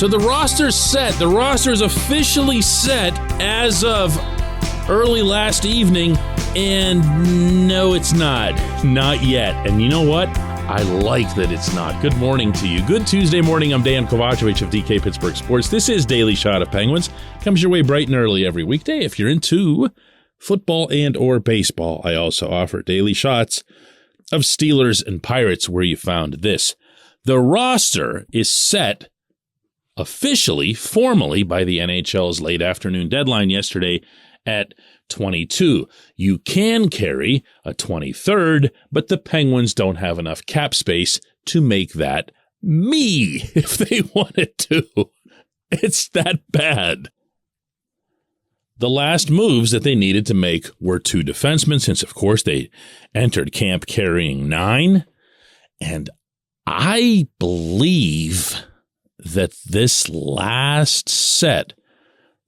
So the roster's set. The roster's officially set as of early last evening. And no, it's not. Not yet. And you know what? I like that it's not. Good morning to you. Good Tuesday morning. I'm Dejan Kovacevic of DK Pittsburgh Sports. This is Daily Shot of Penguins. Comes your way bright and early every weekday. If you're into football and or baseball, I also offer daily shots of Steelers and Pirates where you found this. The roster is set officially, formally, by the NHL's late afternoon deadline yesterday at 22. You can carry a 23rd, but the Penguins don't have enough cap space to make that me if they wanted to. It's that bad. The last moves that they needed to make were two defensemen, since, of course, they entered camp carrying 9. And I believe that this last set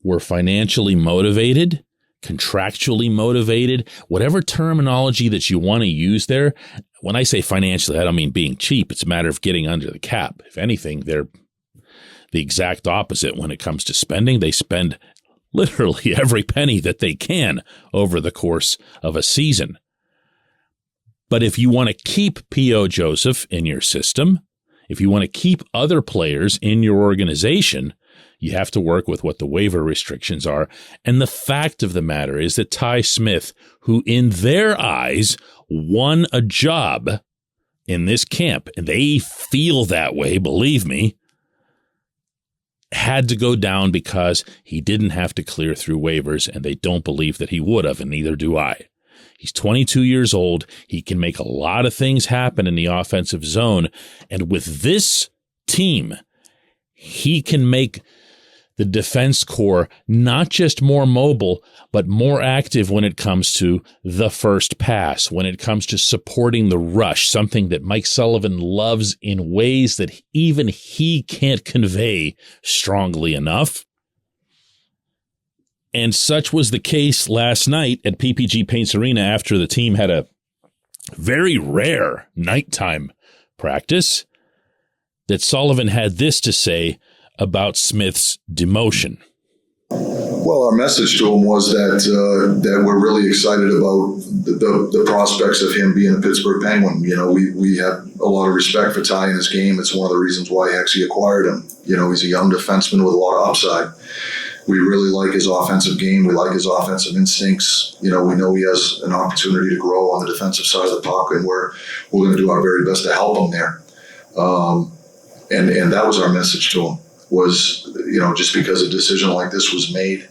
were financially motivated, contractually motivated, whatever terminology that you want to use there. When I say financially, I don't mean being cheap. It's a matter of getting under the cap. If anything, they're the exact opposite when it comes to spending. They spend literally every penny that they can over the course of a season. But if you want to keep P.O. Joseph in your system, if you want to keep other players in your organization, you have to work with what the waiver restrictions are. And the fact of the matter is that Ty Smith, who in their eyes won a job in this camp, and they feel that way, believe me, had to go down because he didn't have to clear through waivers, and they don't believe that he would have, and neither do I. He's 22 years old. He can make a lot of things happen in the offensive zone. And with this team, he can make the defense core not just more mobile, but more active when it comes to the first pass, when it comes to supporting the rush, something that Mike Sullivan loves in ways that even he can't convey strongly enough. And such was the case last night at PPG Paints Arena after the team had a very rare nighttime practice, that Sullivan had this to say about Smith's demotion. Well, our message to him was that we're really excited about the prospects of him being a Pittsburgh Penguin. You know, we have a lot of respect for Ty in his game. It's one of the reasons why I actually acquired him. You know, he's a young defenseman with a lot of upside. We really like his offensive game. We like his offensive instincts. You know, we know he has an opportunity to grow on the defensive side of the puck, and we're going to do our very best to help him there. And that was our message to him, was, you know, just because a decision like this was made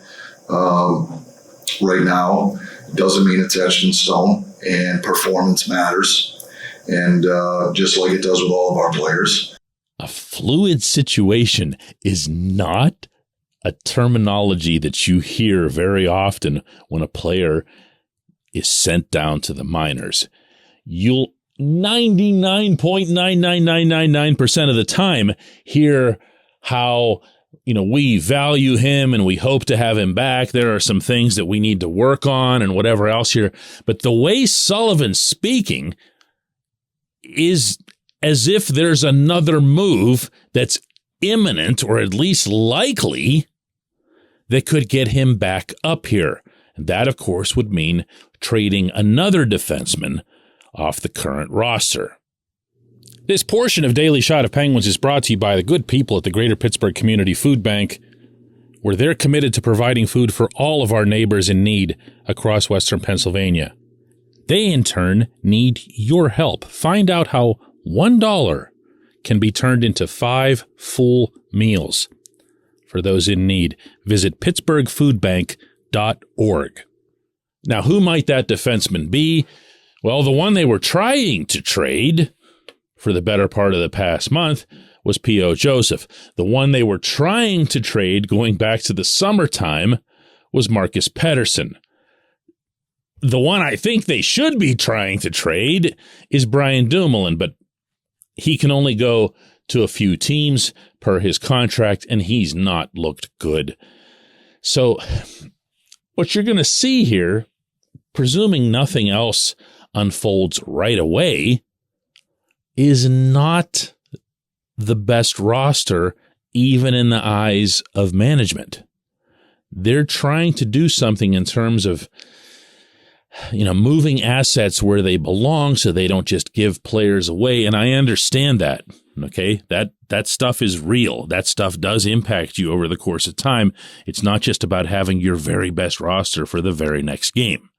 right now doesn't mean it's etched in stone, and performance matters. And just like it does with all of our players. A fluid situation is not a terminology that you hear very often when a player is sent down to the minors. You'll 99.99999% of the time hear how, you know, we value him and we hope to have him back. There are some things that we need to work on and whatever else here. But the way Sullivan's speaking is as if there's another move that's imminent, or at least likely, that could get him back up here. And that, of course, would mean trading another defenseman off the current roster. This portion of Daily Shot of Penguins is brought to you by the good people at the Greater Pittsburgh Community Food Bank, where they're committed to providing food for all of our neighbors in need across Western Pennsylvania. They, in turn, need your help. Find out how $1 can be turned into 5 full meals. For those in need, visit pittsburghfoodbank.org. Now, who might that defenseman be? Well, the one they were trying to trade for the better part of the past month was P.O. Joseph. The one they were trying to trade going back to the summertime was Marcus Pettersson. The one I think they should be trying to trade is Brian Dumoulin, but he can only go to a few teams per his contract, and he's not looked good. So what you're going to see here, presuming nothing else unfolds right away, is not the best roster even in the eyes of management. They're trying to do something in terms of, moving assets where they belong so they don't just give players away. And I understand that. Okay, that stuff is real. That stuff does impact you over the course of time. It's not just about having your very best roster for the very next game.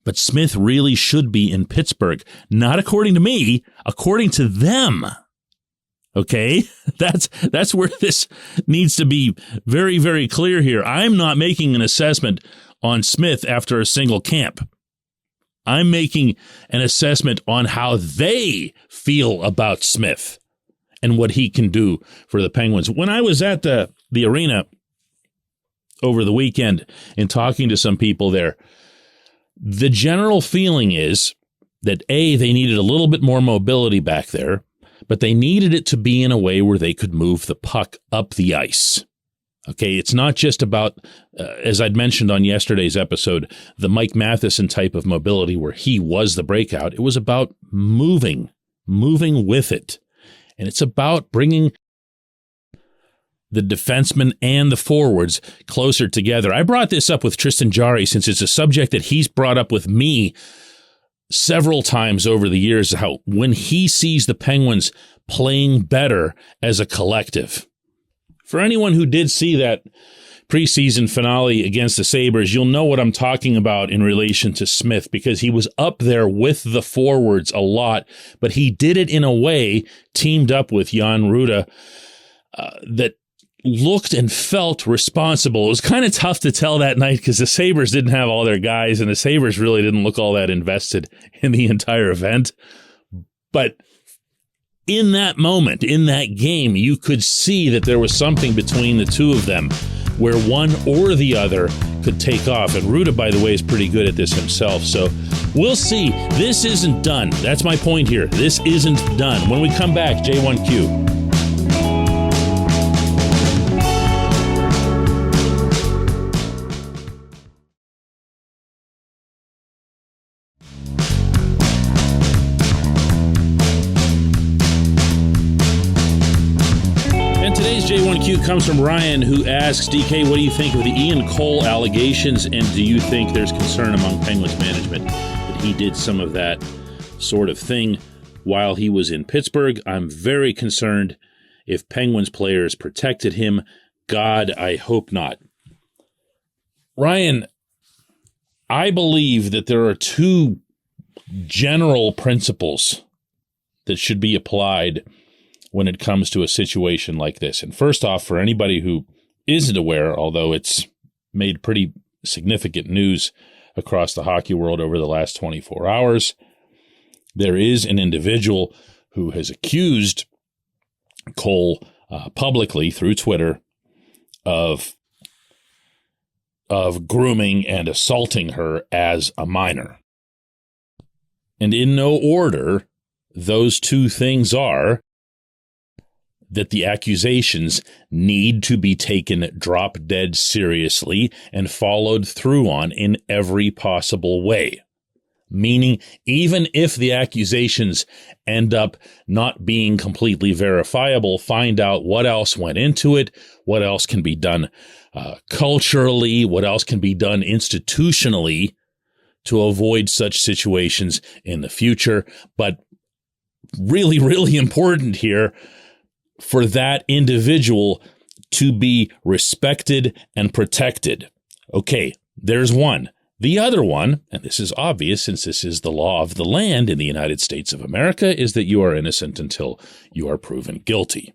But Smith really should be in Pittsburgh, not according to me, according to them. Okay, that's where this needs to be very, very clear here. I'm not making an assessment on Smith after a single camp. I'm making an assessment on how they feel about Smith and what he can do for the Penguins. When I was at the arena over the weekend and talking to some people there, the general feeling is that, A, they needed a little bit more mobility back there, but they needed it to be in a way where they could move the puck up the ice. Okay, it's not just about, as I'd mentioned on yesterday's episode, the Mike Matheson type of mobility where he was the breakout. It was about moving with it. And it's about bringing the defensemen and the forwards closer together. I brought this up with Tristan Jarry since it's a subject that he's brought up with me several times over the years, how when he sees the Penguins playing better as a collective. For anyone who did see that preseason finale against the Sabres, you'll know what I'm talking about in relation to Smith, because he was up there with the forwards a lot, but he did it in a way, teamed up with Jan Ruda, that looked and felt responsible. It was kind of tough to tell that night because the Sabres didn't have all their guys, and the Sabres really didn't look all that invested in the entire event. But in that moment, in that game, you could see that there was something between the two of them where one or the other could take off. And Ruda, by the way, is pretty good at this himself. So we'll see. This isn't done. That's my point here. This isn't done. When we come back, J1Q. J1Q comes from Ryan, who asks, DK, what do you think of the Ian Cole allegations, and do you think there's concern among Penguins management that he did some of that sort of thing while he was in Pittsburgh? I'm very concerned if Penguins players protected him. God, I hope not. Ryan, I believe that there are two general principles that should be applied when it comes to a situation like this. And first off, for anybody who isn't aware, although it's made pretty significant news across the hockey world over the last 24 hours, there is an individual who has accused Cole publicly through Twitter of grooming and assaulting her as a minor. And in no order, those two things are that the accusations need to be taken drop dead seriously and followed through on in every possible way. Meaning, even if the accusations end up not being completely verifiable, find out what else went into it, what else can be done culturally, what else can be done institutionally to avoid such situations in the future. But really, really important here, for that individual to be respected and protected. Okay, there's one. The other one, and this is obvious since this is the law of the land in the United States of America, is that you are innocent until you are proven guilty.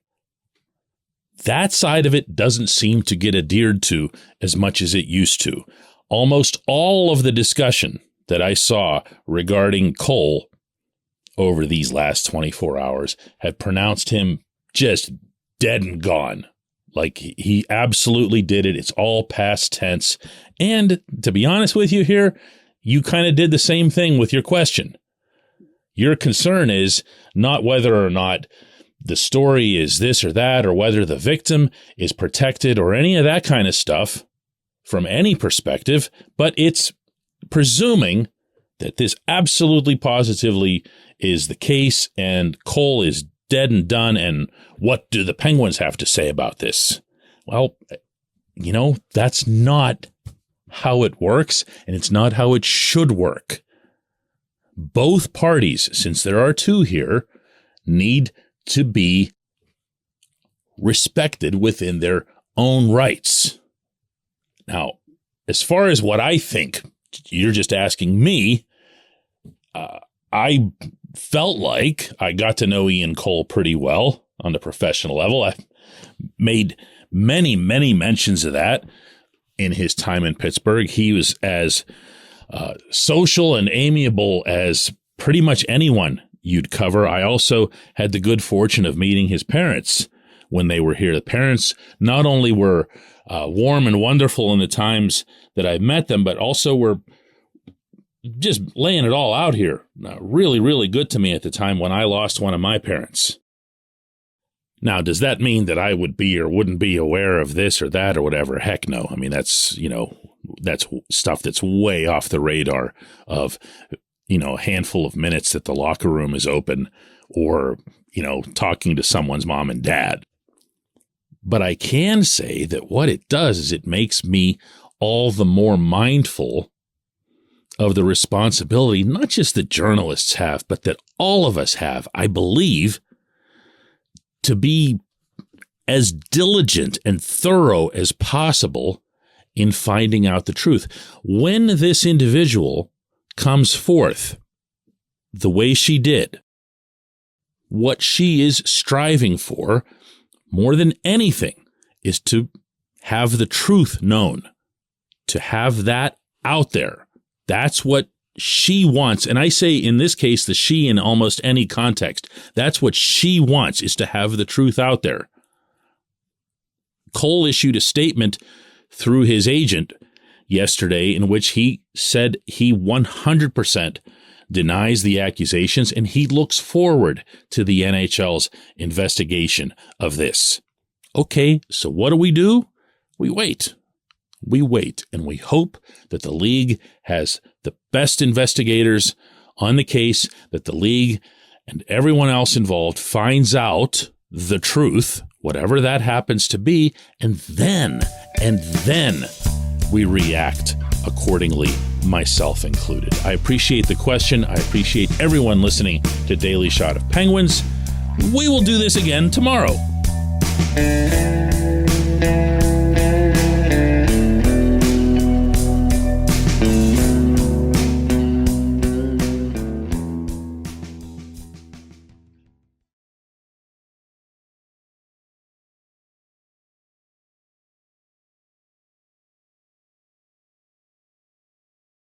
That side of it doesn't seem to get adhered to as much as it used to. Almost all of the discussion that I saw regarding Cole over these last 24 hours have pronounced him just dead and gone. Like, he absolutely did it. It's all past tense. And to be honest with you here, you kind of did the same thing with your question. Your concern is not whether or not the story is this or that, or whether the victim is protected or any of that kind of stuff from any perspective, but it's presuming that this absolutely positively is the case, and Cole is dead and done, and what do the Penguins have to say about this? Well, that's not how it works, and it's not how it should work. Both parties, since there are two here, need to be respected within their own rights. Now, as far as what I think, you're just asking me, I felt like I got to know Ian Cole pretty well on the professional level. I made many, many mentions of that in his time in Pittsburgh. He was as social and amiable as pretty much anyone you'd cover. I also had the good fortune of meeting his parents when they were here. The parents not only were warm and wonderful in the times that I met them, but also were just laying it all out here. Really, really good to me at the time when I lost one of my parents. Now, does that mean that I would be or wouldn't be aware of this or that or whatever? Heck no. I mean, that's stuff that's way off the radar of, a handful of minutes that the locker room is open or, talking to someone's mom and dad. But I can say that what it does is it makes me all the more mindful of the responsibility, not just that journalists have, but that all of us have, I believe, to be as diligent and thorough as possible in finding out the truth. When this individual comes forth the way she did, what she is striving for more than anything is to have the truth known, to have that out there. That's what she wants. And I say in this case, the she in almost any context, that's what she wants, is to have the truth out there. Cole issued a statement through his agent yesterday in which he said he 100% denies the accusations and he looks forward to the NHL's investigation of this. Okay, so what do? We wait. We wait, and we hope that the league has the best investigators on the case, that the league and everyone else involved finds out the truth, whatever that happens to be, and then we react accordingly, myself included. I appreciate the question. I appreciate everyone listening to Daily Shot of Penguins. We will do this again tomorrow.